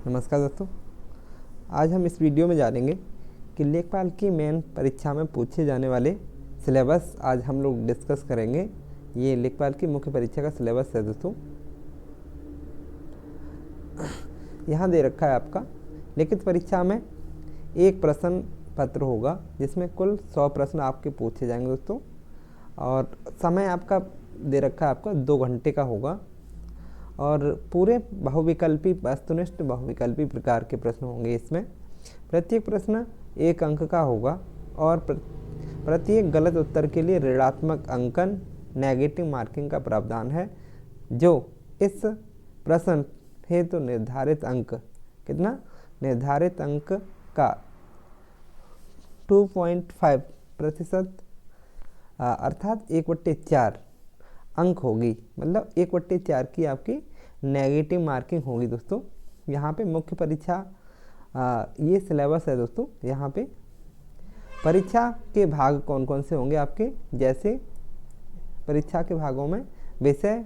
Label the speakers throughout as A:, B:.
A: नमस्कार दोस्तों। आज हम इस वीडियो में जानेंगे कि लेखपाल की मेन परीक्षा में पूछे जाने वाले सिलेबस आज हम लोग डिस्कस करेंगे। ये लेखपाल की मुख्य परीक्षा का सिलेबस है दोस्तों। यहाँ दे रखा है आपका लिखित परीक्षा में एक प्रश्न पत्र होगा जिसमें कुल 100 प्रश्न आपके पूछे जाएंगे दोस्तों, और समय आपका दे रखा है आपका 2 घंटे का होगा, और पूरे बहुविकल्पी वस्तुनिष्ठ बहुविकल्पी प्रकार के प्रश्न होंगे। इसमें प्रत्येक प्रश्न 1 अंक का होगा और प्रत्येक गलत उत्तर के लिए ऋणात्मक अंकन नेगेटिव मार्किंग का प्रावधान है, जो इस प्रश्न हेतु निर्धारित अंक कितना निर्धारित अंक का 2.5% अर्थात 1/4 अंक होगी। मतलब 1/4 की आपकी नेगेटिव मार्किंग होगी दोस्तों। यहाँ पे मुख्य परीक्षा ये सिलेबस है दोस्तों। यहाँ पे परीक्षा के भाग कौन कौन से होंगे आपके, जैसे परीक्षा के भागों में विषय,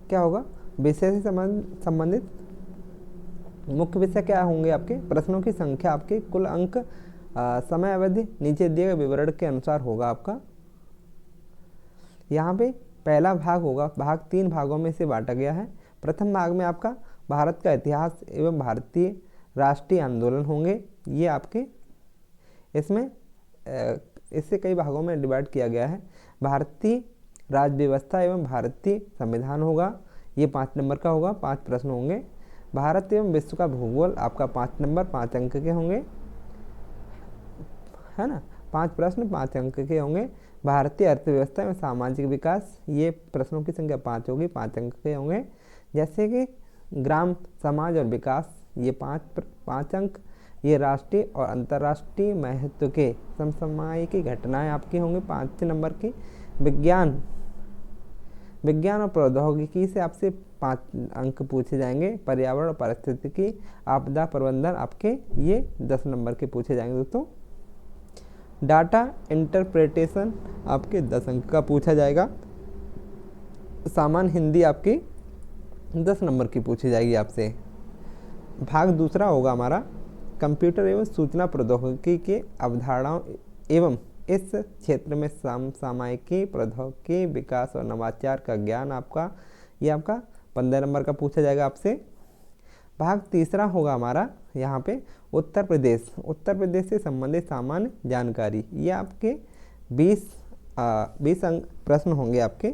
A: क्या होगा, विषय से संबंधित मुख्य विषय क्या होंगे आपके, प्रश्नों की संख्या, आपके कुल अंक, समय अवधि नीचे दिए गए विवरण के अनुसार होगा आपका। यहाँ पे पहला भाग होगा, भाग 3 भागों में से बांटा गया है। प्रथम भाग में आपका भारत का इतिहास एवं भारतीय राष्ट्रीय आंदोलन होंगे। ये आपके इसमें इससे कई भागों में डिवाइड किया गया है। भारतीय राज्य व्यवस्था एवं भारतीय संविधान होगा, ये 5 नंबर का होगा, 5 प्रश्न होंगे। भारत एवं विश्व का भूगोल आपका 5 नंबर 5 अंक के होंगे, है ना। 5 प्रश्न 5 अंक के होंगे। भारतीय अर्थव्यवस्था एवं सामाजिक विकास, ये प्रश्नों की संख्या 5 होगी, 5 अंक के होंगे। जैसे कि ग्राम समाज और विकास, ये 5 अंक। ये राष्ट्रीय और अंतर्राष्ट्रीय महत्व के समसामयिक घटनाएं आपकी होंगी 5 नंबर की। विज्ञान और प्रौद्योगिकी से आपसे 5 अंक पूछे जाएंगे। पर्यावरण और पारिस्थितिकी, आपदा प्रबंधन आपके ये 10 नंबर के पूछे जाएंगे दोस्तों। डाटा इंटरप्रिटेशन आपके 10 अंक का पूछा जाएगा। सामान्य हिंदी आपकी 10 नंबर की पूछी जाएगी आपसे। भाग दूसरा होगा हमारा कंप्यूटर एवं सूचना प्रौद्योगिकी के अवधारणाओं एवं इस क्षेत्र में समसामयिकी प्रौद्योगिकी विकास और नवाचार का ज्ञान आपका, ये आपका 15 नंबर का पूछा जाएगा आपसे। भाग तीसरा होगा हमारा यहाँ पे उत्तर प्रदेश से संबंधित सामान्य जानकारी, ये आपके 20 अंक प्रश्न होंगे आपके।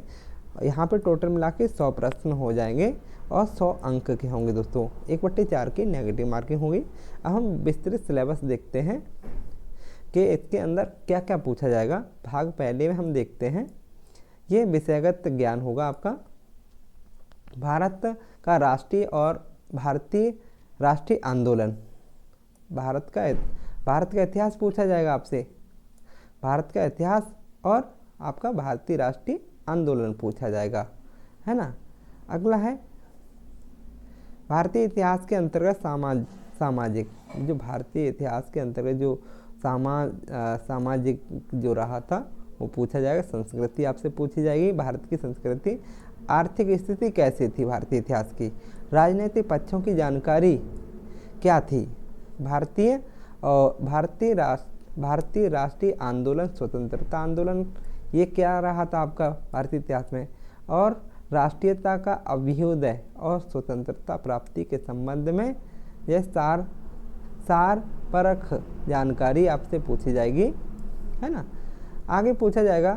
A: यहाँ पे टोटल मिला के 100 प्रश्न हो जाएंगे और 100 अंक के होंगे दोस्तों। 1/4 की नेगेटिव मार्किंग होगी। अब हम विस्तृत सिलेबस देखते हैं कि इसके अंदर क्या क्या पूछा जाएगा। भाग पहले में हम देखते हैं, ये विषयगत ज्ञान होगा आपका। भारत का राष्ट्रीय और भारतीय राष्ट्रीय आंदोलन, भारत का इतिहास पूछा जाएगा आपसे। भारत का इतिहास और आपका भारतीय राष्ट्रीय आंदोलन पूछा जाएगा, है ना। अगला है भारतीय इतिहास के अंतर्गत सामाजिक, जो भारतीय इतिहास के अंतर्गत जो सामाजिक जो रहा था वो पूछा जाएगा। संस्कृति आपसे पूछी जाएगी, भारत की संस्कृति। आर्थिक स्थिति कैसी थी भारतीय इतिहास की, राजनीतिक पक्षों की जानकारी क्या थी, भारतीय राष्ट्रीय आंदोलन, स्वतंत्रता आंदोलन, ये क्या रहा था आपका भारतीय इतिहास में, और राष्ट्रीयता का अभ्युदय और स्वतंत्रता प्राप्ति के संबंध में यह सार परख जानकारी आपसे पूछी जाएगी, है ना। आगे पूछा जाएगा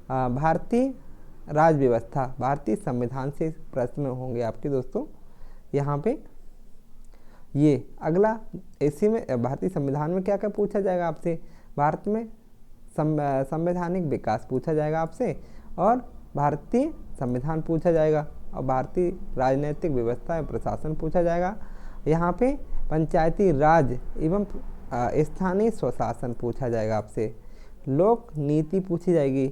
A: भारतीय राज्य व्यवस्था, भारतीय संविधान से प्रश्न होंगे आपके दोस्तों। यहाँ पे ये अगला, इसी में भारतीय संविधान में क्या क्या पूछा जाएगा आपसे, भारत में संवैधानिक विकास पूछा जाएगा आपसे, और भारतीय संविधान पूछा जाएगा, और भारतीय राजनीतिक व्यवस्था एवं प्रशासन पूछा जाएगा। यहाँ पे पंचायती राज एवं स्थानीय स्वशासन पूछा जाएगा आपसे। लोक नीति पूछी जाएगी।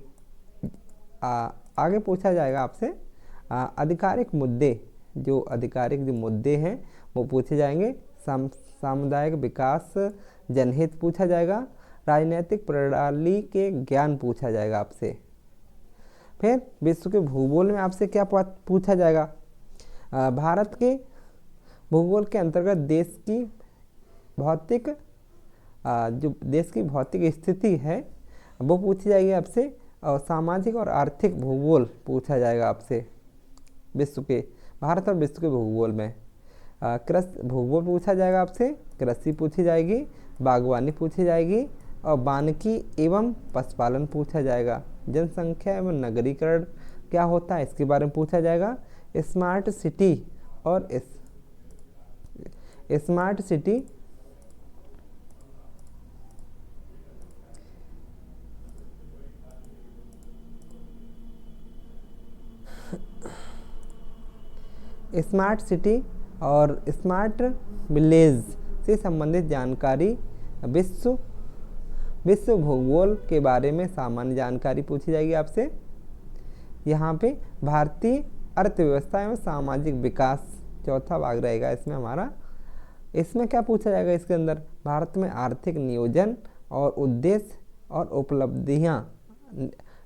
A: आगे पूछा जाएगा आपसे आधिकारिक मुद्दे जो आधिकारिक जो मुद्दे हैं वो पूछे जाएंगे। सामुदायिक विकास जनहित पूछा जाएगा। राजनीतिक प्रणाली के ज्ञान पूछा जाएगा आपसे। फिर विश्व के भूगोल में आपसे क्या पूछा जाएगा? भारत के भूगोल के अंतर्गत देश की भौतिक जो देश की भौतिक स्थिति है वो पूछी जाएगी आपसे। और सामाजिक और आर्थिक भूगोल पूछा जाएगा आपसे विश्व के, भारत और विश्व के भूगोल में। कृषि भूगोल पूछा जाएगा आपसे। कृषि पूछी जाएगी, बागवानी पूछी जाएगी और वानिकी एवं पशुपालन पूछा जाएगा। जनसंख्या एवं नगरीकरण क्या होता है इसके बारे में पूछा जाएगा। स्मार्ट सिटी और स्मार्ट सिटी स्मार्ट सिटी और स्मार्ट विलेज से संबंधित जानकारी, विश्व भूगोल के बारे में सामान्य जानकारी पूछी जाएगी आपसे। यहाँ पे भारतीय अर्थव्यवस्था एवं सामाजिक विकास चौथा भाग रहेगा इसमें हमारा। इसमें क्या पूछा जाएगा इसके अंदर? भारत में आर्थिक नियोजन और उद्देश्य और उपलब्धियाँ,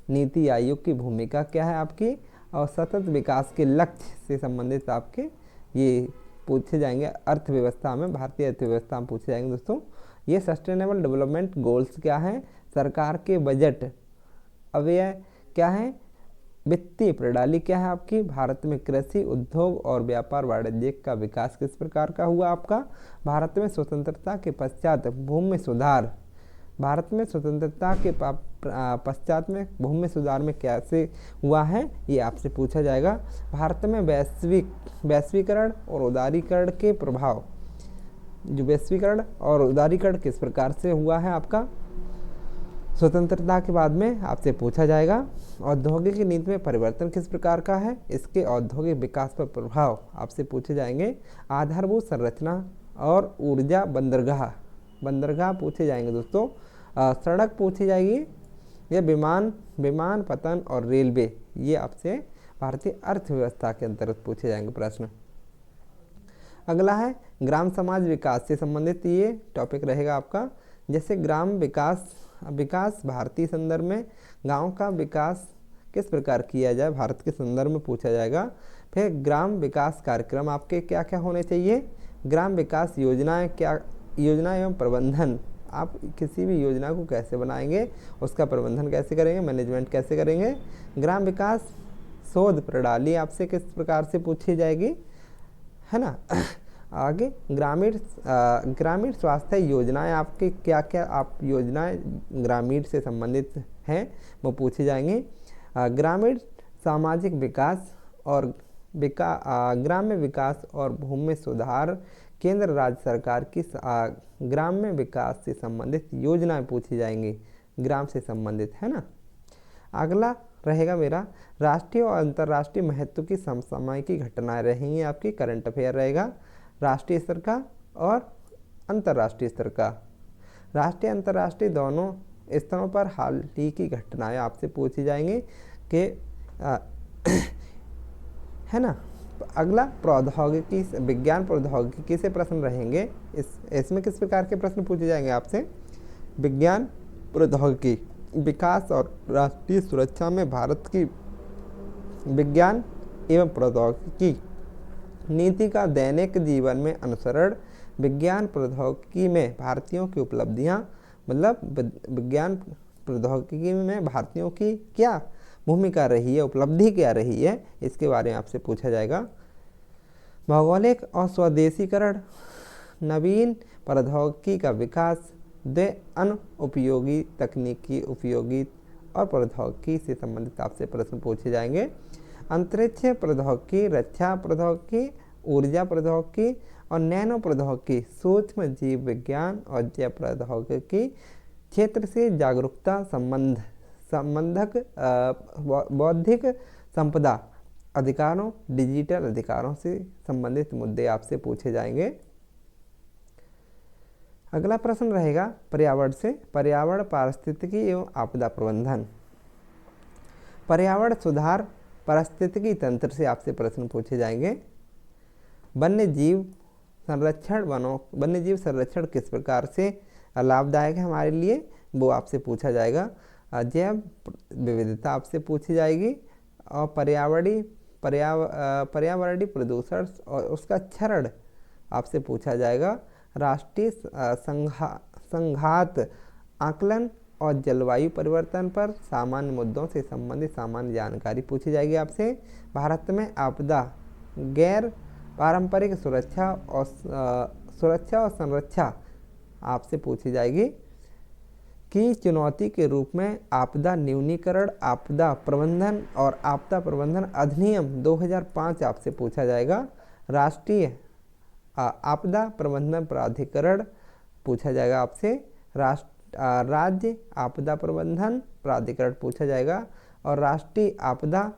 A: नीति आयोग की भूमिका क्या है आपकी, और सतत विकास के लक्ष्य से संबंधित आपके ये पूछे जाएंगे। अर्थव्यवस्था में, भारतीय अर्थव्यवस्था में पूछे जाएंगे दोस्तों। ये सस्टेनेबल डेवलपमेंट गोल्स क्या हैं, सरकार के बजट अव्यय क्या है, वित्तीय प्रणाली क्या है आपकी, भारत में कृषि, उद्योग और व्यापार वाणिज्य का विकास किस प्रकार का हुआ आपका, भारत में स्वतंत्रता के पश्चात भूमि सुधार, भारत में स्वतंत्रता के पश्चात में भूमि सुधार में कैसे हुआ है ये आपसे पूछा जाएगा। भारत में वैश्वीकरण और उदारीकरण के प्रभाव, जो वैश्वीकरण और उदारीकरण किस प्रकार से हुआ है आपका स्वतंत्रता के बाद में आपसे पूछा जाएगा। औद्योगिक नीति में परिवर्तन किस प्रकार का है, इसके औद्योगिक विकास पर प्रभाव आपसे पूछे जाएंगे। आधारभूत संरचना और ऊर्जा, बंदरगाह पूछे जाएंगे दोस्तों। सड़क पूछी जाएगी। ये विमान पतन और रेलवे, ये आपसे भारतीय अर्थव्यवस्था के अंतर्गत पूछे जाएंगे प्रश्न। अगला है ग्राम समाज विकास से संबंधित ये टॉपिक रहेगा आपका। जैसे ग्राम विकास भारतीय संदर्भ में गांव का विकास किस प्रकार किया जाए भारत के संदर्भ में पूछा जाएगा। फिर ग्राम विकास कार्यक्रम आपके क्या क्या होने चाहिए, ग्राम विकास योजनाएं क्या, योजना एवं प्रबंधन, आप किसी भी योजना को कैसे बनाएंगे, उसका प्रबंधन कैसे करेंगे, मैनेजमेंट कैसे करेंगे। ग्राम विकास शोध प्रणाली आपसे किस प्रकार से पूछी जाएगी, है ना। आगे ग्रामीण स्वास्थ्य योजनाएं आपके क्या क्या आप योजनाएं ग्रामीण से संबंधित हैं वो पूछी जाएंगी। ग्रामीण सामाजिक विकास और ग्राम्य विकास और भूमि सुधार, केंद्र राज्य सरकार की ग्राम्य विकास से संबंधित योजनाएं पूछी जाएंगी, ग्राम से संबंधित, है ना। अगला रहेगा मेरा राष्ट्रीय और अंतर्राष्ट्रीय महत्व की समसामयिक घटनाएं रहेंगी आपकी, करंट अफेयर रहेगा राष्ट्रीय स्तर का और अंतर्राष्ट्रीय स्तर का। राष्ट्रीय अंतर्राष्ट्रीय दोनों स्तरों पर हाल ही की घटनाएं आपसे पूछी जाएंगी कि है ना। अगला प्रौद्योगिकी, विज्ञान प्रौद्योगिकी से प्रश्न रहेंगे। इसमें किस प्रकार के प्रश्न पूछे जाएंगे आपसे, विज्ञान प्रौद्योगिकी विकास और राष्ट्रीय सुरक्षा में भारत की विज्ञान एवं प्रौद्योगिकी नीति का दैनिक जीवन में अनुसरण, विज्ञान प्रौद्योगिकी में भारतीयों की उपलब्धियां, मतलब विज्ञान प्रौद्योगिकी में भारतीयों की क्या भूमिका रही है, उपलब्धि क्या रही है, इसके बारे में आपसे पूछा जाएगा। भौगोलिक और स्वदेशीकरण, नवीन प्रौद्योगिकी का विकास, अनुपयोगी तकनीकी उपयोगी और प्रौद्योगिकी से संबंधित आपसे प्रश्न पूछे जाएंगे। अंतरिक्ष प्रौद्योगिकी, रक्षा प्रौद्योगिकी, ऊर्जा प्रौद्योगिकी और नैनो प्रौद्योगिकी, सूक्ष्म जीव विज्ञान और जैव प्रौद्योगिकी क्षेत्र से जागरूकता संबंधक बौद्धिक संपदा अधिकारों, डिजिटल अधिकारों से संबंधित मुद्दे आपसे पूछे जाएंगे। अगला प्रश्न रहेगा पर्यावरण से, पर्यावरण पारिस्थितिकी एवं आपदा प्रबंधन, पर्यावरण सुधार पारिस्थितिकी तंत्र से आपसे प्रश्न पूछे जाएंगे। वन्य जीव संरक्षण किस प्रकार से लाभदायक है हमारे लिए, वो आपसे पूछा जाएगा। जैव विविधता आपसे पूछी जाएगी, और पर्यावरणीय प्रदूषण और उसका क्षरण आपसे पूछा जाएगा। राष्ट्रीय संघात आकलन और जलवायु परिवर्तन पर सामान्य मुद्दों से संबंधित सामान्य जानकारी पूछी जाएगी आपसे। भारत में आपदा, गैर पारंपरिक सुरक्षा और संरक्षा आपसे पूछी जाएगी। की चुनौती के रूप में आपदा न्यूनीकरण, आपदा प्रबंधन और आपदा प्रबंधन अधिनियम 2005 आपसे पूछा जाएगा। राष्ट्रीय आपदा प्रबंधन प्राधिकरण पूछा जाएगा आपसे। राज्य आपदा प्रबंधन प्राधिकरण पूछा जाएगा। और राष्ट्रीय आपदा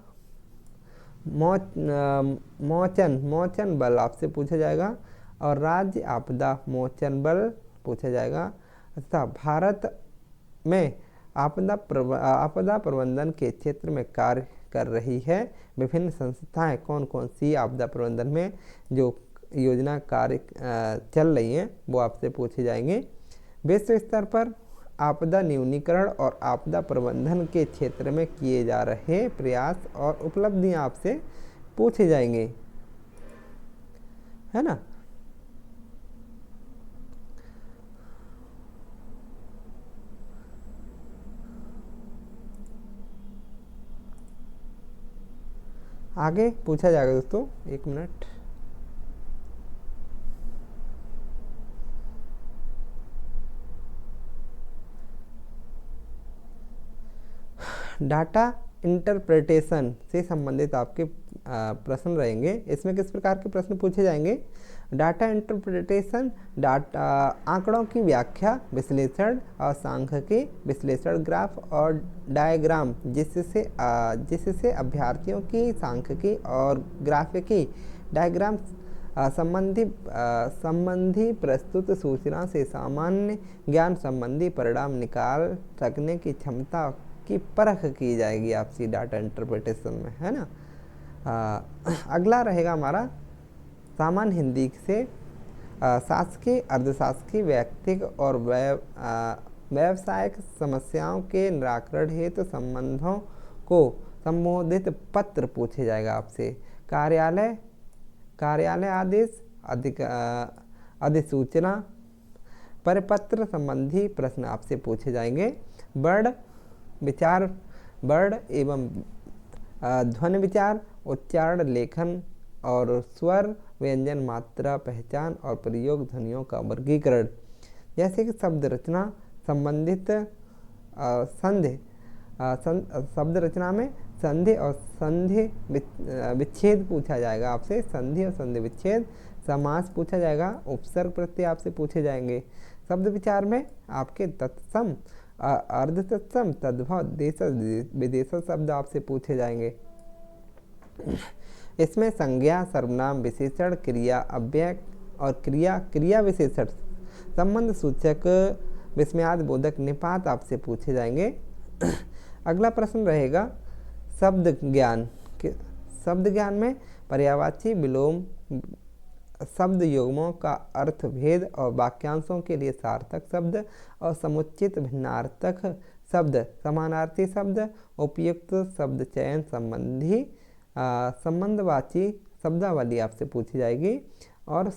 A: मोचन बल आपसे पूछा जाएगा, और राज्य आपदा मोचन बल पूछा जाएगा। तथा भारत में आपदा प्रबंधन के क्षेत्र में कार्य कर रही है विभिन्न संस्थाएं कौन कौन सी आपदा प्रबंधन में जो योजना कार्य चल रही हैं, वो आपसे पूछे जाएंगे। विश्व स्तर पर आपदा न्यूनीकरण और आपदा प्रबंधन के क्षेत्र में किए जा रहे प्रयास और उपलब्धियां आपसे पूछे जाएंगे, है ना। आगे पूछा जाएगा दोस्तों, 1 मिनट। डाटा इंटरप्रिटेशन से संबंधित आपके प्रश्न रहेंगे। इसमें किस प्रकार के प्रश्न पूछे जाएंगे। डाटा इंटरप्रिटेशन, डाटा आंकड़ों की व्याख्या, विश्लेषण और सांख्यिकी विश्लेषण, ग्राफ और डायग्राम जिससे अभ्यर्थियों की सांख्यिकी और ग्राफिकी डायग्राम संबंधी प्रस्तुत सूचना से सामान्य ज्ञान संबंधी परिणाम निकाल सकने की क्षमता की परख की जाएगी आपसी डाटा इंटरप्रिटेशन में, है ना। अगला रहेगा हमारा सामान्य हिंदी से शासकीय, अर्धशासकीय, व्यक्तिगत और व्यावसायिक समस्याओं के निराकरण हेतु संबंधों को संबोधित पत्र पूछे जाएगा आपसे। कार्यालय आदेश, अधिसूचना, परिपत्र संबंधी प्रश्न आपसे पूछे जाएंगे। वर्ण एवं ध्वनि विचार, उच्चारण, लेखन और स्वर, व्यंजन, मात्रा पहचान और प्रयोग, ध्वनियों का वर्गीकरण, जैसे कि शब्द रचना संबंधित शब्द रचना में संधि और संधि विच्छेद पूछा जाएगा आपसे। संधि और संधि विच्छेद, समास पूछा जाएगा। उपसर्ग प्रत्यय आपसे पूछे जाएंगे। शब्द विचार में आपके तत्सम, अर्ध तत्सम, तद्भव, देशज, विदेशज शब्द आपसे पूछे जाएंगे। इसमें संज्ञा, सर्वनाम, विशेषण, क्रिया, अव्यय और क्रिया विशेषण, संबंध सूचक, विस्मयादि बोधक, निपात आपसे पूछे जाएंगे। अगला प्रश्न रहेगा शब्द ज्ञान में पर्यायवाची, विलोम, शब्द युग्मों का अर्थ भेद और वाक्यांशों के लिए सार्थक शब्द और समुचित भिन्नार्थक शब्द, समानार्थी शब्द, उपयुक्त शब्द चयन संबंधी संबंधवाची शब्दावली आपसे पूछी जाएगी। और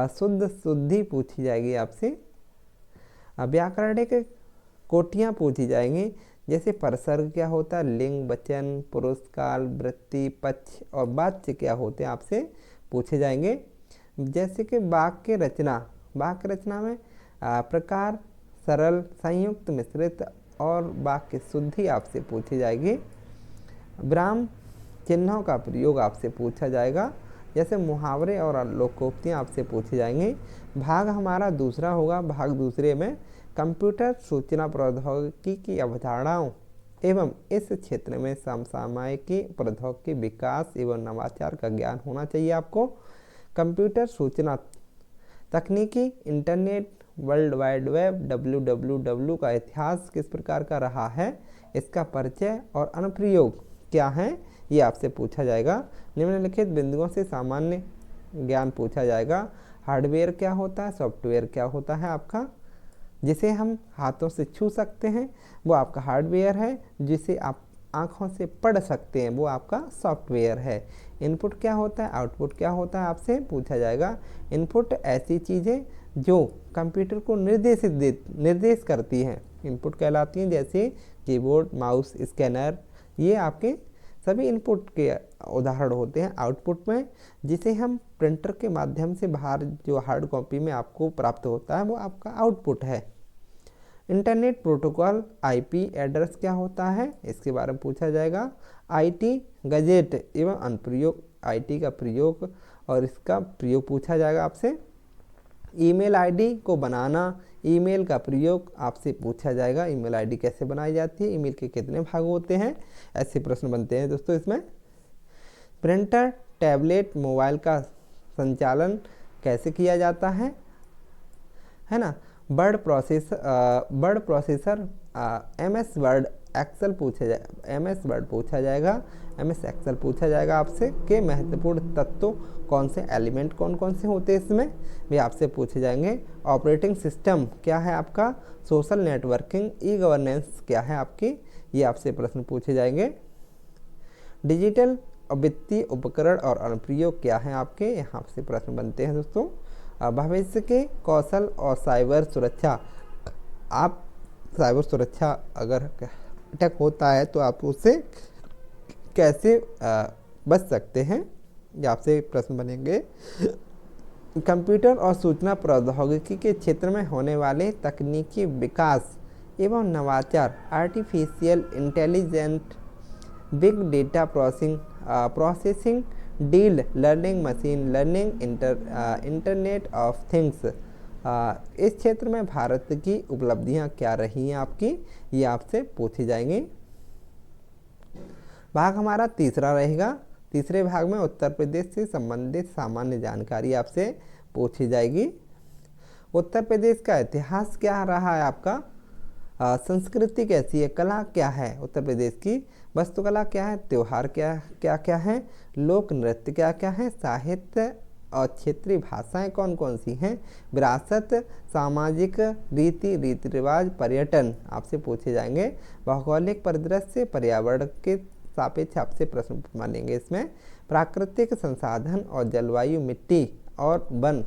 A: शुद्धि पूछी जाएगी आपसे। व्याकरणिक कोटियाँ पूछी जाएंगी, जैसे परसर्ग क्या होता है, लिंग, वचन, पुरुष काल, वृत्ति, पक्ष और वाच्य क्या होते हैं आपसे पूछे जाएंगे। जैसे कि वाक्य रचना में प्रकार, सरल, संयुक्त, मिश्रित और वाक्य शुद्धि आपसे पूछी जाएगी। विराम चिन्हों का प्रयोग आपसे पूछा जाएगा, जैसे मुहावरे और लोकोक्तियाँ आपसे पूछी जाएंगी। भाग हमारा दूसरा होगा। भाग दूसरे में कंप्यूटर सूचना प्रौद्योगिकी की अवधारणाओं एवं इस क्षेत्र में समसामयिकी प्रौद्योगिकी विकास एवं नवाचार का ज्ञान होना चाहिए आपको। कंप्यूटर सूचना तकनीकी, internet, world wide web, www का इतिहास किस प्रकार का रहा है, इसका परिचय और अनुप्रयोग क्या है, ये आपसे पूछा जाएगा। निम्नलिखित बिंदुओं से सामान्य ज्ञान पूछा जाएगा। हार्डवेयर क्या होता है, सॉफ्टवेयर क्या होता है आपका, जिसे हम हाथों से छू सकते हैं वो आपका हार्डवेयर है, जिसे आप आँखों से पढ़ सकते हैं वो आपका सॉफ्टवेयर है। इनपुट क्या होता है, आउटपुट क्या होता है आपसे पूछा जाएगा। इनपुट ऐसी चीज़ें जो कंप्यूटर को निर्देश करती हैं, इनपुट कहलाती हैं, जैसे कीबोर्ड, माउस, स्कैनर, ये आपके सभी इनपुट के उदाहरण होते हैं। आउटपुट में जिसे हम प्रिंटर के माध्यम से बाहर जो हार्ड कॉपी में आपको प्राप्त होता है वो आपका आउटपुट है। इंटरनेट प्रोटोकॉल आईपी एड्रेस क्या होता है, इसके बारे में पूछा जाएगा। आईटी गजेट एवं अनुप्रयोग, आईटी का प्रयोग और इसका प्रयोग पूछा जाएगा आपसे। ईमेल आईडी को बनाना, ईमेल का प्रयोग आपसे पूछा जाएगा। ईमेल आईडी कैसे बनाई जाती है, ईमेल के कितने भाग होते हैं, ऐसे प्रश्न बनते हैं दोस्तों इसमें। प्रिंटर, टैबलेट, मोबाइल का संचालन कैसे किया जाता है ना। Word processor MS word excel पूछा जाएगा, एमएस वर्ड पूछा जाएगा, एमएस एक्सेल पूछा जाएगा आपसे। के महत्वपूर्ण तत्व कौन से, एलिमेंट कौन कौन से होते हैं इसमें भी आपसे पूछे जाएंगे। ऑपरेटिंग सिस्टम क्या है आपका, सोशल नेटवर्किंग, ई गवर्नेंस क्या है आपकी, ये आपसे प्रश्न पूछे जाएंगे। डिजिटल वित्तीय उपकरण और अनुप्रयोग क्या है आपके, यहाँ से प्रश्न बनते हैं दोस्तों। भविष्य के कौशल और साइबर सुरक्षा, आप साइबर सुरक्षा अगर अटैक होता है तो आप उससे कैसे बच सकते हैं, ये आपसे प्रश्न बनेंगे। कंप्यूटर और सूचना प्रौद्योगिकी के क्षेत्र में होने वाले तकनीकी विकास एवं नवाचार, artificial intelligent, big data processing, deep learning, machine learning, internet of things, इस क्षेत्र में भारत की उपलब्धियां क्या रही हैं आपकी, ये आपसे पूछी जाएंगी। भाग हमारा तीसरा रहेगा। तीसरे भाग में उत्तर प्रदेश से संबंधित सामान्य जानकारी आपसे पूछी जाएगी। उत्तर प्रदेश का इतिहास क्या रहा है आपका, संस्कृति कैसी है, कला क्या है उत्तर प्रदेश की, वास्तुकला क्या है, त्योहार क्या है, लोक नृत्य क्या है, साहित्य और क्षेत्रीय भाषाएं कौन कौन सी हैं, विरासत, सामाजिक रीति रिवाज, पर्यटन आपसे पूछे जाएंगे। भौगोलिक परिदृश्य, पर्यावरण के सापेक्ष आपसे प्रश्न बनेंगे इसमें। प्राकृतिक संसाधन और जलवायु, मिट्टी और वन,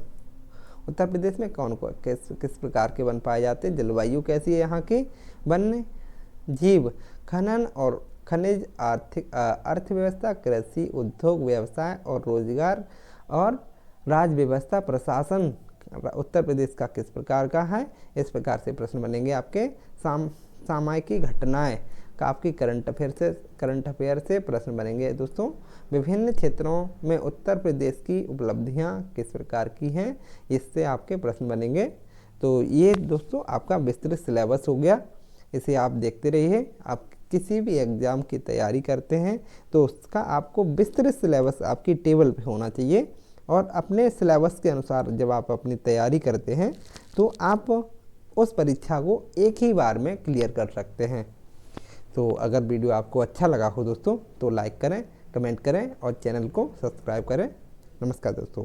A: उत्तर प्रदेश में कौन कौन किस प्रकार के वन पाए जाते हैं, जलवायु कैसी है यहाँ की, वन्य जीव, खनन और खनिज, आर्थिक अर्थव्यवस्था, कृषि, उद्योग, व्यवसाय और रोजगार और राज्य व्यवस्था, प्रशासन उत्तर प्रदेश का किस प्रकार का है, इस प्रकार से प्रश्न बनेंगे आपके। सामायिक घटनाएं का आपकी करंट अफेयर से प्रश्न बनेंगे दोस्तों। विभिन्न क्षेत्रों में उत्तर प्रदेश की उपलब्धियां किस प्रकार की हैं, इससे आपके प्रश्न बनेंगे। तो ये दोस्तों आपका विस्तृत सिलेबस हो गया, इसे आप देखते रहिए। आप किसी भी एग्ज़ाम की तैयारी करते हैं तो उसका आपको विस्तृत सिलेबस आपकी टेबल पे होना चाहिए, और अपने सिलेबस के अनुसार जब आप अपनी तैयारी करते हैं तो आप उस परीक्षा को एक ही बार में क्लियर कर सकते हैं। तो अगर वीडियो आपको अच्छा लगा हो दोस्तों तो लाइक करें, कमेंट करें और चैनल को सब्सक्राइब करें। नमस्कार दोस्तों।